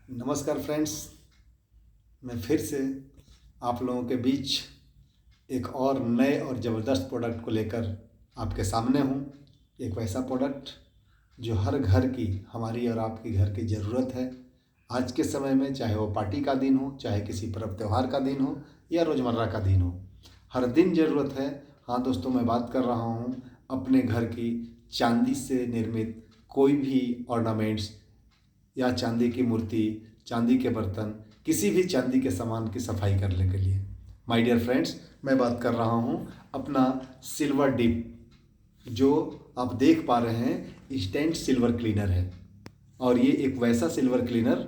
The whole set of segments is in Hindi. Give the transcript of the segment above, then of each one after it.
नमस्कार फ्रेंड्स, मैं फिर से आप लोगों के बीच एक और नए और ज़बरदस्त प्रोडक्ट को लेकर आपके सामने हूँ। एक वैसा प्रोडक्ट जो हर घर की, हमारी और आपकी घर की ज़रूरत है आज के समय में, चाहे वो पार्टी का दिन हो, चाहे किसी पर्व त्यौहार का दिन हो या रोज़मर्रा का दिन हो, हर दिन ज़रूरत है। हाँ दोस्तों, मैं बात कर रहा हूँ अपने घर की चांदी से निर्मित कोई भी ऑर्नामेंट्स या चांदी की मूर्ति, चांदी के बर्तन, किसी भी चांदी के सामान की सफाई करने के लिए। माय डियर फ्रेंड्स, मैं बात कर रहा हूँ अपना सिल्वर डिप, जो आप देख पा रहे हैं इंस्टेंट सिल्वर क्लीनर है। और ये एक वैसा सिल्वर क्लीनर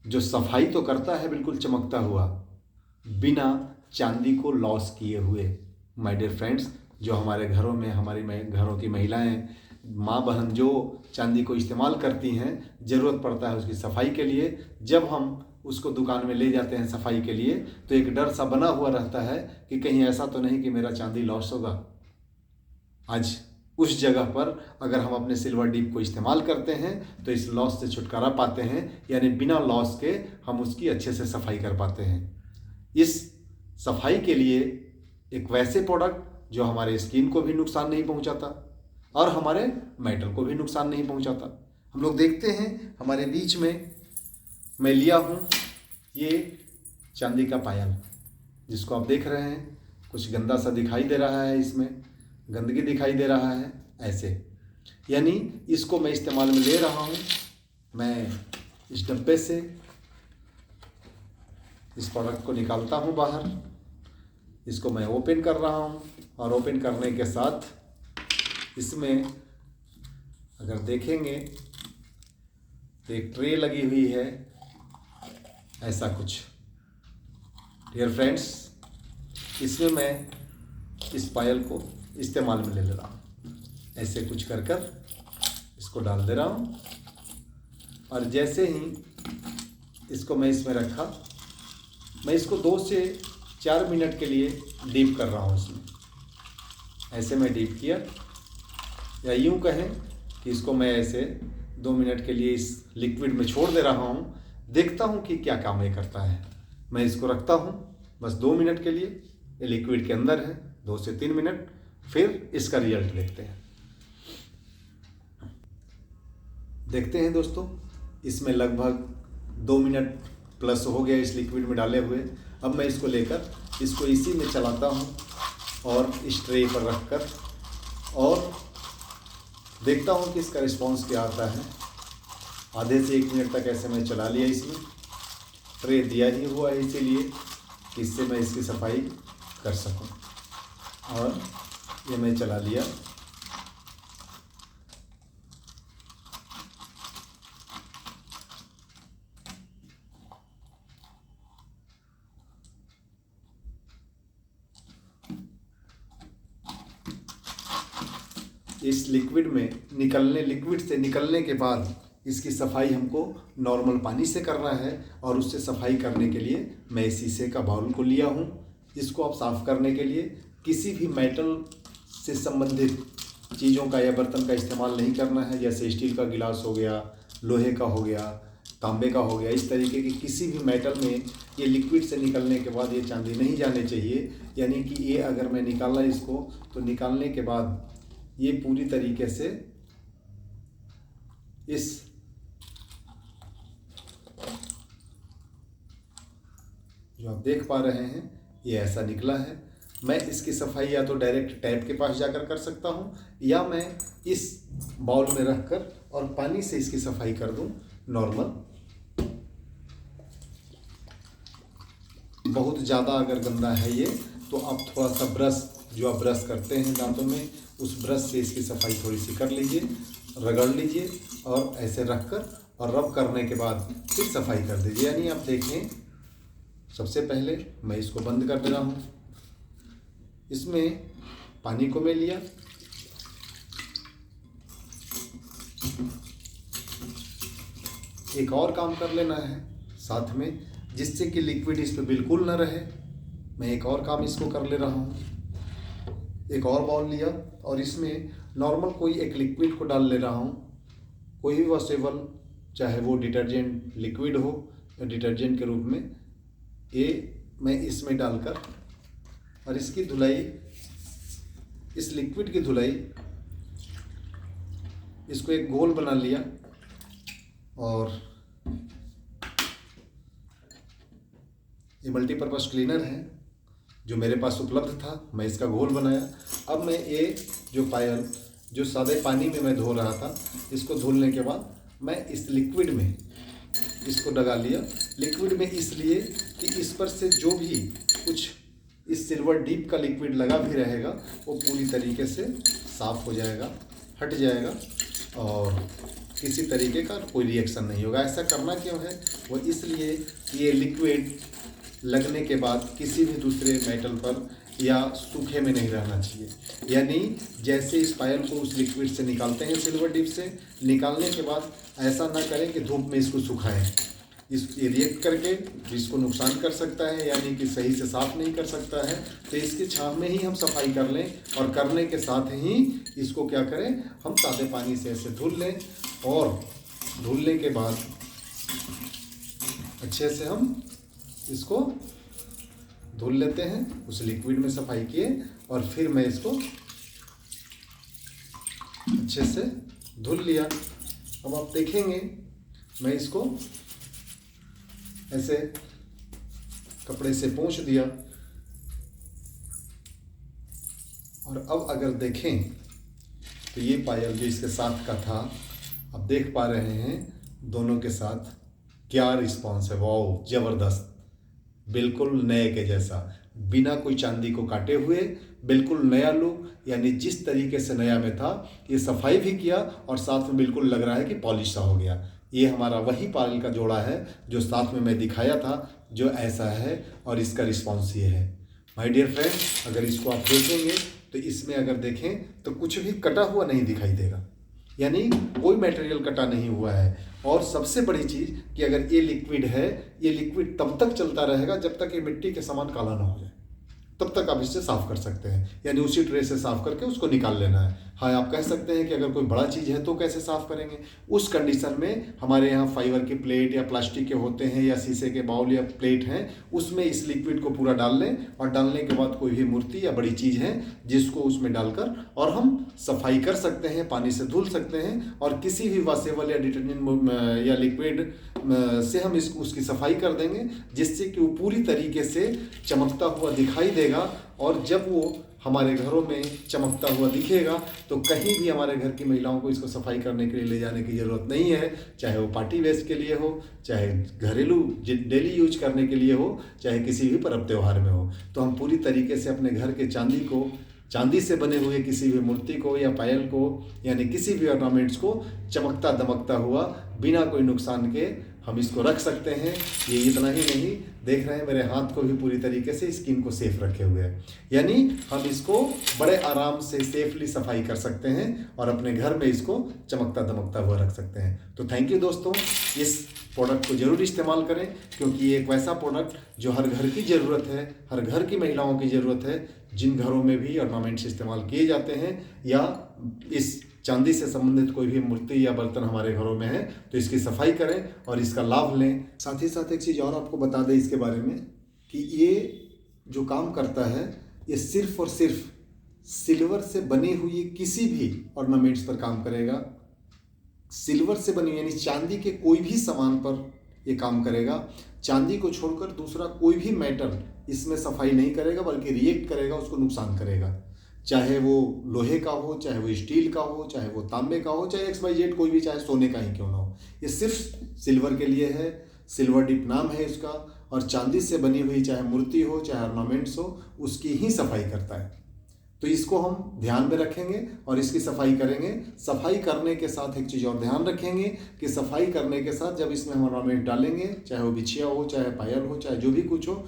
जो सफाई तो करता है बिल्कुल चमकता हुआ, बिना चांदी को लॉस किए हुए। माय डियर फ्रेंड्स, जो हमारे घरों में, हमारी घरों की महिलाएं, माँ बहन जो चांदी को इस्तेमाल करती हैं, ज़रूरत पड़ता है उसकी सफाई के लिए। जब हम उसको दुकान में ले जाते हैं सफाई के लिए, तो एक डर सा बना हुआ रहता है कि कहीं ऐसा तो नहीं कि मेरा चांदी लॉस होगा। आज उस जगह पर अगर हम अपने सिल्वर डिप को इस्तेमाल करते हैं तो इस लॉस से छुटकारा पाते हैं, यानी बिना लॉस के हम उसकी अच्छे से सफाई कर पाते हैं। इस सफाई के लिए एक वैसे प्रोडक्ट जो हमारे स्किन को भी नुकसान नहीं पहुंचाता और हमारे मेटल को भी नुकसान नहीं पहुंचाता। हम लोग देखते हैं हमारे बीच में मैं लिया हूँ ये चांदी का पायल, जिसको आप देख रहे हैं कुछ गंदा सा दिखाई दे रहा है, इसमें गंदगी दिखाई दे रहा है ऐसे, यानी इसको मैं इस्तेमाल में ले रहा हूँ। मैं इस डब्बे से इस प्रोडक्ट को निकालता हूँ बाहर, इसको मैं ओपन कर रहा हूँ और ओपन करने के साथ इसमें अगर देखेंगे तो एक ट्रे लगी हुई है, ऐसा कुछ। डियर फ्रेंड्स, इसमें मैं इस पायल को इस्तेमाल में ले रहा हूँ। ऐसे कुछ कर कर इसको डाल दे रहा हूँ और जैसे ही इसको मैं इसमें रखा, मैं इसको 2 से 4 मिनट के लिए डीप कर रहा हूँ इसमें। ऐसे मैं डीप किया, या यूँ कहें कि इसको मैं ऐसे 2 मिनट के लिए इस लिक्विड में छोड़ दे रहा हूँ। देखता हूँ कि क्या काम ये करता है। मैं इसको रखता हूँ बस 2 मिनट के लिए, ये लिक्विड के अंदर है, 2 से 3 मिनट, फिर इसका रिजल्ट देखते हैं दोस्तों। इसमें लगभग 2 मिनट प्लस हो गया इस लिक्विड में डाले हुए। अब मैं इसको लेकर इसको इसी में चलाता हूँ और इस ट्रे पर रखकर और देखता हूँ कि इसका रिस्पांस क्या आता है। आधे से 1 मिनट तक ऐसे मैं चला लिया। इसमें ट्रे दिया ही हुआ है इसीलिए कि इससे मैं इसकी सफाई कर सकूँ, और ये मैं चला लिया। इस लिक्विड से निकलने के बाद इसकी सफाई हमको नॉर्मल पानी से करना है, और उससे सफाई करने के लिए मैं शीशे का बाउल को लिया हूँ। इसको आप साफ़ करने के लिए किसी भी मेटल से संबंधित चीज़ों का या बर्तन का इस्तेमाल नहीं करना है। जैसे स्टील का गिलास हो गया, लोहे का हो गया, तांबे का हो गया, इस तरीके की किसी भी मेटल में ये लिक्विड से निकलने के बाद ये चांदी नहीं जाने चाहिए। यानी कि ये अगर मैं निकाला इसको, तो निकालने के बाद ये पूरी तरीके से इस जो आप देख पा रहे हैं ये ऐसा निकला है। मैं इसकी सफाई या तो डायरेक्ट टैप के पास जाकर कर सकता हूँ, या मैं इस बाउल में रखकर और पानी से इसकी सफाई कर दूँ नॉर्मल। बहुत ज़्यादा अगर गंदा है ये, तो आप थोड़ा सा ब्रश, जो आप ब्रश करते हैं दांतों में, उस ब्रश से इसकी सफाई थोड़ी सी कर लीजिए, रगड़ लीजिए और ऐसे रखकर और रब करने के बाद फिर सफाई कर दीजिए। यानी आप देखें, सबसे पहले मैं इसको बंद कर दे रहा हूँ। इसमें पानी को मैं लिया, एक और काम कर लेना है साथ में, जिससे कि लिक्विड इस पर बिल्कुल ना रहे। मैं एक और काम इसको कर ले रहा हूँ। एक और बाउल लिया और इसमें नॉर्मल कोई एक लिक्विड को डाल ले रहा हूँ, कोई भी वॉशेबल चाहे वो डिटर्जेंट लिक्विड हो या डिटर्जेंट के रूप में, ये मैं इसमें डालकर और इसकी धुलाई, इस लिक्विड की धुलाई, इसको एक गोल बना लिया और ये मल्टीपर्पज़ क्लीनर है जो मेरे पास उपलब्ध था, मैं इसका घोल बनाया। अब मैं ये जो पायल जो सादे पानी में मैं धो रहा था, इसको धुलने के बाद मैं इस लिक्विड में इसको लगा लिया। लिक्विड में इसलिए कि इस पर से जो भी कुछ इस सिल्वर डीप का लिक्विड लगा भी रहेगा वो पूरी तरीके से साफ़ हो जाएगा, हट जाएगा और किसी तरीके का कोई रिएक्शन नहीं होगा। ऐसा करना क्यों है? वो इसलिए कि ये लिक्विड लगने के बाद किसी भी दूसरे मेटल पर या सूखे में नहीं रहना चाहिए। यानी जैसे इस पायल को उस लिक्विड से निकालते हैं सिल्वर डिप से, निकालने के बाद ऐसा ना करें कि धूप में इसको सुखाएं। ये रिएक्ट करके इसको नुकसान कर सकता है, यानी कि सही से साफ़ नहीं कर सकता है। तो इसकी छाँव में ही हम सफाई कर लें और करने के साथ ही इसको क्या करें, हम सादे पानी से ऐसे धुल लें और धुलने के बाद अच्छे से हम इसको धुल लेते हैं। उस लिक्विड में सफाई किए और फिर मैं इसको अच्छे से धुल लिया। अब आप देखेंगे मैं इसको ऐसे कपड़े से पोंछ दिया और अब अगर देखें तो ये पायल जो इसके साथ का था, आप देख पा रहे हैं दोनों के साथ क्या रिस्पॉन्स है। वाओ, ज़बरदस्त, बिल्कुल नए के जैसा, बिना कोई चांदी को काटे हुए, बिल्कुल नया लुक, यानी जिस तरीके से नया में था ये सफाई भी किया और साथ में बिल्कुल लग रहा है कि पॉलिश सा हो गया। ये हमारा वही पायल का जोड़ा है जो साथ में मैं दिखाया था, जो ऐसा है और इसका रिस्पॉन्स ये है। माय डियर फ्रेंड, अगर इसको आप देखेंगे तो इसमें अगर देखें तो कुछ भी कटा हुआ नहीं दिखाई देगा, यानी कोई मटेरियल कटा नहीं हुआ है। और सबसे बड़ी चीज़ कि अगर ये लिक्विड है, ये लिक्विड तब तक चलता रहेगा जब तक ये मिट्टी के समान काला ना हो जाए, तब तक आप इससे साफ़ कर सकते हैं। यानी उसी ट्रे से साफ़ करके उसको निकाल लेना है। हाँ, आप कह सकते हैं कि अगर कोई बड़ा चीज़ है तो कैसे साफ़ करेंगे। उस कंडीशन में हमारे यहाँ फाइबर की प्लेट या प्लास्टिक के होते हैं या शीशे के बाउल या प्लेट हैं, उसमें इस लिक्विड को पूरा डाल लें और डालने के बाद कोई भी मूर्ति या बड़ी चीज़ है जिसको उसमें डालकर और हम सफाई कर सकते हैं, पानी से धुल सकते हैं और किसी भी वॉशेबल या डिटर्जेंट या लिक्विड से हम उसकी सफाई कर देंगे, जिससे कि वो पूरी तरीके से चमकता हुआ दिखाई देगा। और जब वो हमारे घरों में चमकता हुआ दिखेगा तो कहीं भी हमारे घर की महिलाओं को इसको सफाई करने के लिए ले जाने की ज़रूरत नहीं है, चाहे वो पार्टी वेस्ट के लिए हो, चाहे घरेलू डेली यूज करने के लिए हो, चाहे किसी भी पर्व त्यौहार में हो। तो हम पूरी तरीके से अपने घर के चांदी से बने हुए किसी भी मूर्ति को या पायल को, यानी किसी भी ऑर्नामेंट्स को चमकता दमकता हुआ बिना कोई नुकसान के हम इसको रख सकते हैं। ये इतना ही नहीं, देख रहे हैं मेरे हाथ को भी पूरी तरीके से स्किन को सेफ रखे हुए हैं, यानी हम इसको बड़े आराम से सेफली सफाई कर सकते हैं और अपने घर में इसको चमकता दमकता हुआ रख सकते हैं। तो थैंक यू दोस्तों, इस प्रोडक्ट को ज़रूर इस्तेमाल करें क्योंकि ये एक वैसा प्रोडक्ट जो हर घर की ज़रूरत है, हर घर की महिलाओं की ज़रूरत है, जिन घरों में भी ऑर्नामेंट्स इस्तेमाल किए जाते हैं या इस चांदी से संबंधित कोई भी मूर्ति या बर्तन हमारे घरों में है तो इसकी सफाई करें और इसका लाभ लें। साथ ही साथ एक चीज़ और आपको बता दें इसके बारे में कि ये जो काम करता है ये सिर्फ और सिर्फ सिल्वर से बनी हुई किसी भी ऑर्नामेंट्स पर काम करेगा। सिल्वर से बनी यानी चांदी के कोई भी सामान पर ये काम करेगा। चांदी को छोड़कर दूसरा कोई भी मेटल इसमें सफाई नहीं करेगा, बल्कि रिएक्ट करेगा, उसको नुकसान करेगा। चाहे वो लोहे का हो, चाहे वो स्टील का हो, चाहे वो तांबे का हो, चाहे XYZ कोई भी, चाहे सोने का ही क्यों ना हो, ये सिर्फ सिल्वर के लिए है। सिल्वर डिप नाम है इसका और चांदी से बनी हुई चाहे मूर्ति हो, चाहे ऑर्नामेंट्स हो, उसकी ही सफाई करता है। तो इसको हम ध्यान में रखेंगे और इसकी सफाई करेंगे। सफाई करने के साथ एक चीज़ और ध्यान रखेंगे कि सफाई करने के साथ जब इसमें हम ऑर्नामेंट डालेंगे, चाहे वो बिछिया हो, चाहे पायल हो, चाहे जो भी कुछ हो,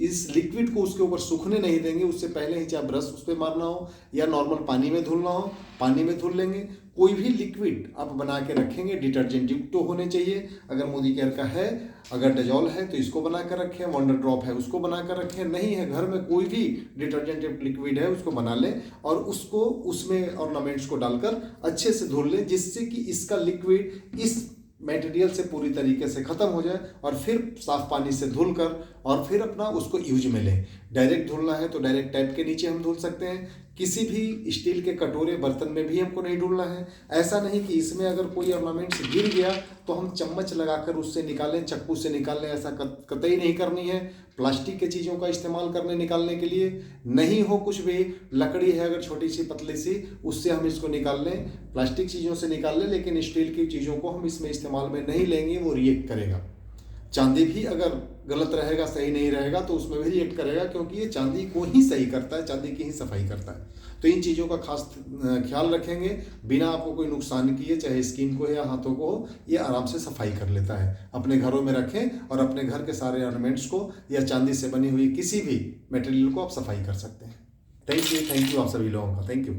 इस लिक्विड को उसके ऊपर सूखने नहीं देंगे। उससे पहले ही चाहे ब्रश उस पर मारना हो या नॉर्मल पानी में धुलना हो, पानी में धुल लेंगे। कोई भी लिक्विड आप बना के रखेंगे डिटर्जेंट युक्त तो होने चाहिए। अगर मोदी केयर का है, अगर डेजॉल है तो इसको बना कर रखें, वंडर ड्रॉप है उसको बना कर रखें, नहीं है घर में कोई भी डिटर्जेंट लिक्विड है उसको बना लें और उसको उसमें ऑर्नामेंट्स को डालकर अच्छे से धुल लें, जिससे कि इसका लिक्विड इस मटेरियल से पूरी तरीके से ख़त्म हो जाए और फिर साफ़ पानी से धुल कर और फिर अपना उसको यूज में लें। डायरेक्ट धुलना है तो डायरेक्ट टैप के नीचे हम धुल सकते हैं। किसी भी स्टील के कटोरे बर्तन में भी हमको नहीं धुलना है। ऐसा नहीं कि इसमें अगर कोई ऑर्नामेंट्स गिर गया तो हम चम्मच लगाकर उससे निकालें, चक्कू से निकालें, ऐसा कतई नहीं करनी है। प्लास्टिक के चीज़ों का इस्तेमाल करने निकालने के लिए नहीं हो कुछ भी, लकड़ी है अगर छोटी सी पतली सी, उससे हम इसको निकाल लें। प्लास्टिक चीज़ों से निकाल लें, लेकिन स्टील की चीज़ों को हम इसमें इस्तेमाल में नहीं लेंगे, वो रिएक्ट करेगा। चांदी भी अगर गलत रहेगा, सही नहीं रहेगा तो उसमें भी रिएक्ट करेगा, क्योंकि ये चांदी को ही सही करता है, चांदी की ही सफाई करता है। तो इन चीज़ों का खास ख्याल रखेंगे, बिना आपको कोई नुकसान किए, चाहे स्किन को या हाथों को हो, ये आराम से सफाई कर लेता है। अपने घरों में रखें और अपने घर के सारे ऑर्नामेंट्स को या चांदी से बनी हुई किसी भी मटेरियल को आप सफाई कर सकते हैं। थैंक यू आप सभी लोगों का, थैंक यू।